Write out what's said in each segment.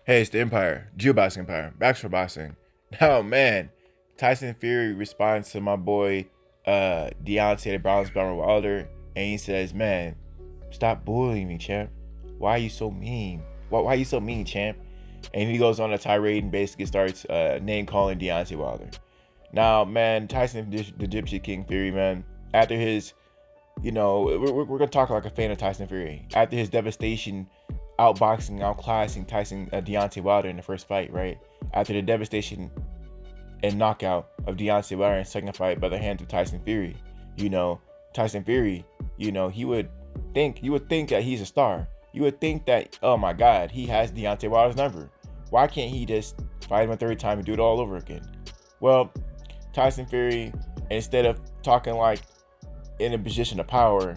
Hey, it's the Empire, Boxing Empire, Baxter Boxing. Oh man, Tyson Fury responds to my boy Deontay the Bronze Bomber Wilder, and he says, "Man, stop bullying me, champ. Why are you so mean? Why are you so mean, champ?" And he goes on a tirade and basically starts name calling Deontay Wilder. Now, man, Tyson the Gypsy King Fury, man, after his we're gonna talk like a fan of Tyson Fury. After his devastation, outboxing, outclassing Tyson Deontay Wilder in the first fight, right? After the devastation and knockout of Deontay Wilder in the second fight by the hands of Tyson Fury, Tyson Fury, you would think that he's a star. You would think that, oh my God, he has Deontay Wilder's number. Why can't he just fight him a third time and do it all over again? Well, Tyson Fury, instead of talking like in a position of power,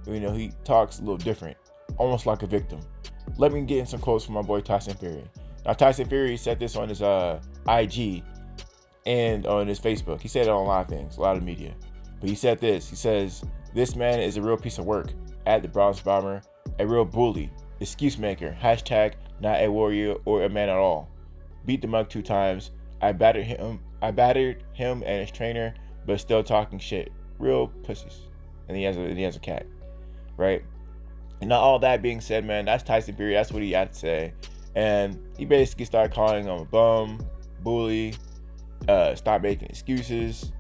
he talks a little different, almost like a victim. Let me get in some quotes from my boy Tyson Fury. Now, Tyson Fury said this on his IG and on his Facebook. He said it on a lot of things, a lot of media. But he said this. He says, "This man is a real piece of work at the Bronze Bomber, a real bully, excuse maker, hashtag not a warrior or a man at all. Beat the mug 2 times. I battered him and his trainer, but still talking shit. Real pussies." And he has a cat, right? And now, all that being said, man, that's Tyson Fury. That's what he had to say. And he basically started calling him a bum, bully, stop making excuses.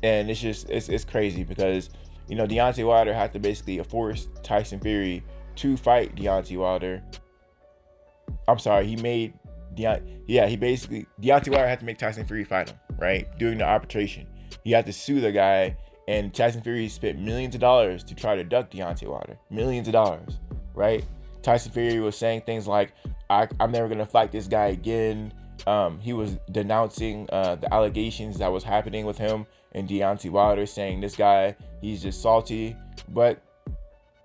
And it's crazy because, Deontay Wilder had to basically force Tyson Fury to fight Deontay Wilder. I'm sorry, Deontay Wilder had to make Tyson Fury fight him, right? During the arbitration. He had to sue the guy, and Tyson Fury spent millions of dollars to try to duck Deontay Wilder. Millions of dollars, right? Tyson Fury was saying things like, I'm never going to fight this guy again. He was denouncing the allegations that was happening with him and Deontay Wilder, saying this guy, he's just salty. But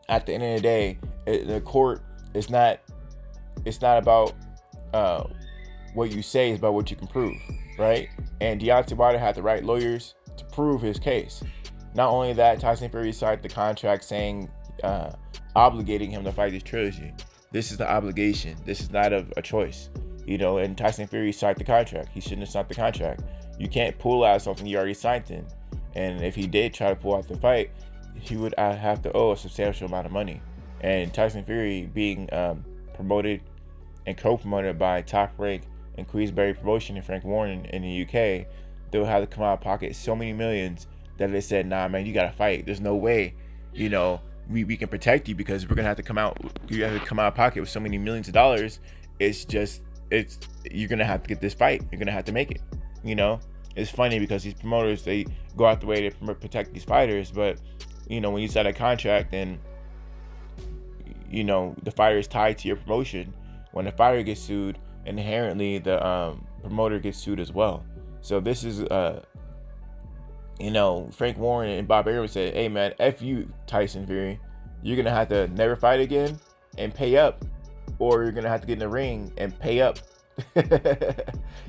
at the end of the day, the court, it's not about what you say, it's about what you can prove, right? And Deontay Wilder had the right lawyers to prove his case. Not only that, Tyson Fury signed the contract saying, obligating him to fight this trilogy. This is the obligation. This is not a choice. And Tyson Fury signed the contract. He shouldn't have signed the contract. You can't pull out something you already signed in. And if he did try to pull out the fight, he would have to owe a substantial amount of money. And Tyson Fury being promoted and co-promoted by Top Rank and Queensberry Promotion and Frank Warren in the UK, they'll have to come out of pocket so many millions that they said, nah, man, you gotta fight. There's no way, we can protect you because we're gonna have to come out. You have to come out of pocket with so many millions of dollars. You're gonna have to get this fight. You're gonna have to make it. It's funny because these promoters, they go out the way to protect these fighters, but when you sign a contract and the fighter is tied to your promotion, when the fighter gets sued, inherently the promoter gets sued as well. So this is Frank Warren and Bob Arum said, "Hey man, F you, Tyson Fury. You're gonna have to never fight again and pay up, or you're gonna have to get in the ring and pay up."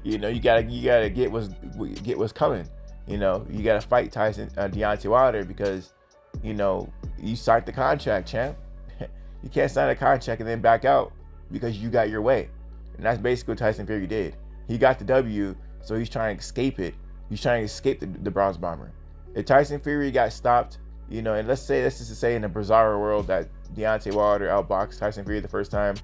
You gotta get what's coming. You gotta fight Deontay Wilder because you signed the contract, champ. You can't sign a contract and then back out because you got your way. And that's basically what Tyson Fury did. He got the W, so he's trying to escape it. He's trying to escape the Bronze Bomber. If Tyson Fury got stopped, and let's just say in a bizarre world that Deontay Wilder outboxed Tyson Fury the first time,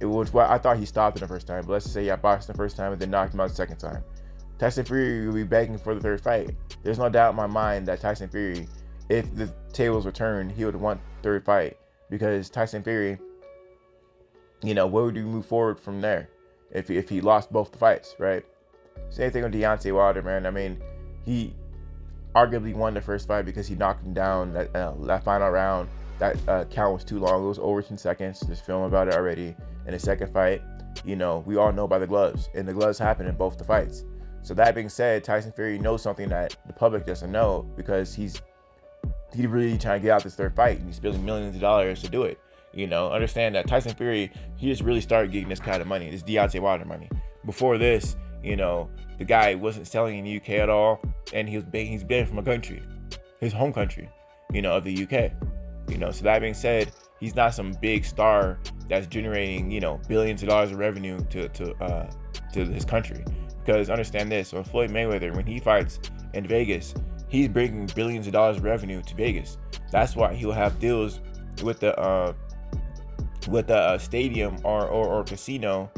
I thought he stopped it the first time, but let's just say he outboxed the first time and then knocked him out the second time. Tyson Fury will be begging for the third fight. There's no doubt in my mind that Tyson Fury, if the tables were turned, he would want third fight because Tyson Fury, where would you move forward from there if he lost both the fights, right? Same thing with Deontay Wilder, man. I mean, he arguably won the first fight because he knocked him down that final round. That count was too long. It was over 10 seconds. There's film about it already. In the second fight, we all know about the gloves. And the gloves happened in both the fights. So that being said, Tyson Fury knows something that the public doesn't know because he's really trying to get out this third fight. And he's spending millions of dollars to do it. Understand that Tyson Fury, he just really started getting this kind of money. This Deontay Wilder money. Before this, the guy wasn't selling in the UK at all, and he's banned from a country, his home country, of the UK. So that being said, he's not some big star that's generating, billions of dollars of revenue to his country. Because understand this, when Floyd Mayweather, when he fights in Vegas, he's bringing billions of dollars of revenue to Vegas. That's why he'll have deals with the stadium or casino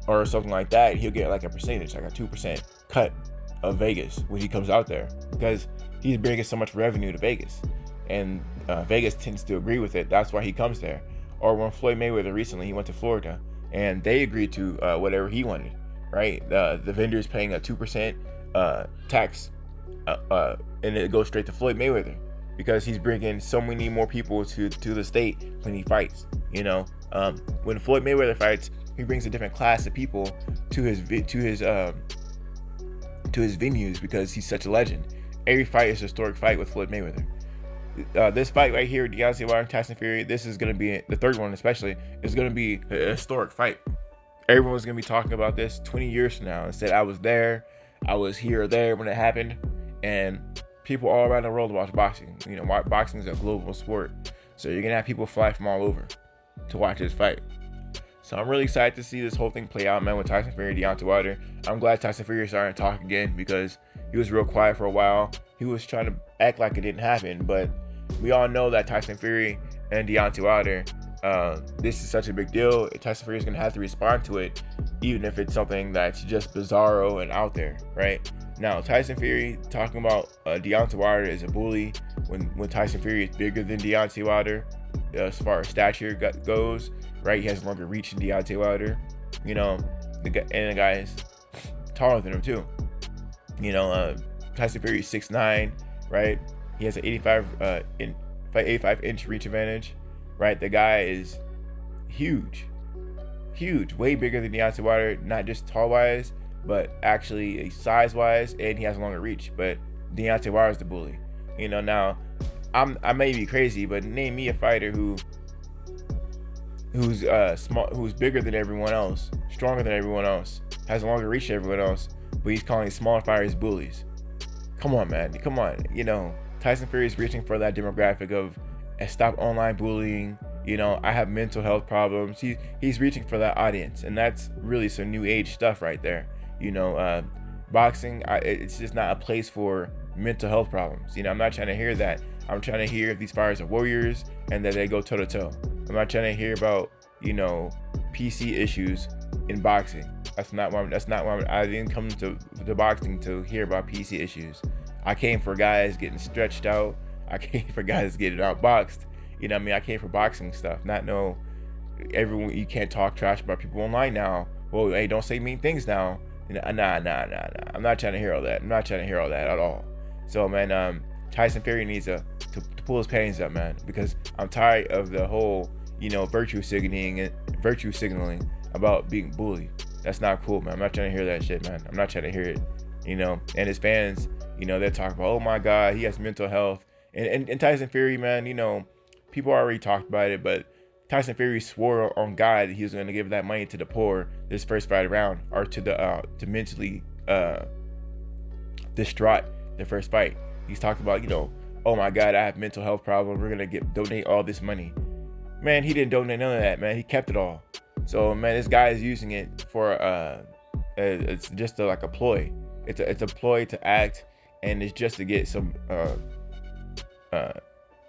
or something like that. He'll get like a percentage, like a 2% cut of Vegas when he comes out there, because he's bringing so much revenue to Vegas, and Vegas tends to agree with it. That's why he comes there. Or when Floyd Mayweather recently, he went to Florida and they agreed to whatever he wanted, right? The vendor's paying a 2% tax, and it goes straight to Floyd Mayweather because he's bringing so many more people to the state when he fights. When Floyd Mayweather fights, he brings a different class of people to his venues because he's such a legend. Every fight is a historic fight with Floyd Mayweather. This fight right here, Deontay Wilder and Tyson Fury, this is going to be, the third one especially, is going to be a historic fight. Everyone's going to be talking about this 20 years from now and said, I was there, I was here or there when it happened. And people all around the world watch boxing. Boxing is a global sport. So you're going to have people fly from all over to watch this fight. So I'm really excited to see this whole thing play out, man, with Tyson Fury and Deontay Wilder. I'm glad Tyson Fury is starting to talk again, because he was real quiet for a while. He was trying to act like it didn't happen, but we all know that Tyson Fury and Deontay Wilder, this is such a big deal. Tyson Fury is going to have to respond to it, even if it's something that's just bizarro and out there, right? Now, Tyson Fury talking about Deontay Wilder is a bully when Tyson Fury is bigger than Deontay Wilder as far as stature goes, right? He has longer reach than Deontay Wilder, the guy is taller than him too. Tyson Fury is 6'9", right? He has an 85-inch reach advantage, right? The guy is huge, way bigger than Deontay Wilder, not just tall-wise, but actually size-wise, and he has a longer reach. But Deontay Wilder is the bully. Now, I may be crazy, but name me a fighter who's small, who's bigger than everyone else, stronger than everyone else, has a longer reach than everyone else, but he's calling smaller fighters bullies. Come on, man. Come on. Tyson Fury is reaching for that demographic of stop online bullying. I have mental health problems. He's reaching for that audience, and that's really some new age stuff right there. Boxing, it's just not a place for mental health problems. I'm not trying to hear that. I'm trying to hear if these fighters are warriors and that they go toe to toe. I'm not trying to hear about PC issues in boxing. That's not why I didn't come to boxing to hear about PC issues. I came for guys getting stretched out. I came for guys getting outboxed. I came for boxing stuff. Everyone, you can't talk trash about people online now. Well, hey, don't say mean things now. Nah. I'm not trying to hear all that. I'm not trying to hear all that at all. So, man, Tyson Fury needs to pull his panties up, man, because I'm tired of the whole, virtue signaling about being bullied. That's not cool, man. I'm not trying to hear that shit, man. I'm not trying to hear it. And his fans, they're talking about, oh my God, he has mental health. And Tyson Fury, man, people already talked about it, but Tyson Fury swore on God that he was going to give that money to the poor this first fight around, or to mentally distraught the first fight. He's talked about, oh my God, I have mental health problems. We're going to donate all this money. Man, he didn't donate none of that, man. He kept it all. So, man, this guy is using it for, it's just like a ploy. It's a ploy to act, and it's just to get some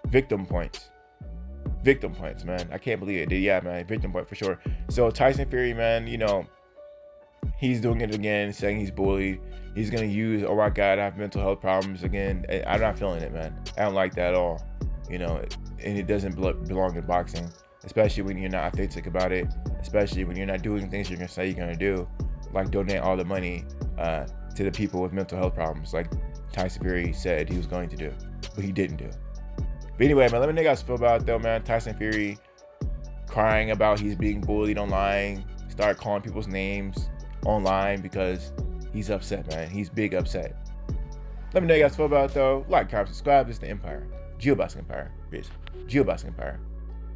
victim points. Victim points, man. I can't believe it. Yeah, man, victim point for sure. So Tyson Fury, man, he's doing it again, saying he's bullied. He's gonna use, oh my God, I have mental health problems again. I'm not feeling it, man. I don't like that at all. And it doesn't belong in boxing, especially when you're not authentic about it, especially when you're not doing things you're gonna say you're gonna do, like donate all the money to the people with mental health problems, like Tyson Fury said he was going to do, but he didn't do. But anyway, man, let me know how you guys feel about it, though, man. Tyson Fury crying about he's being bullied online, start calling people's names online because he's upset, man. He's big upset. Let me know how you guys feel about it, though. Like, comment, subscribe. This is the Empire. GeoBoxing Empire. Peace. GeoBoxing Empire.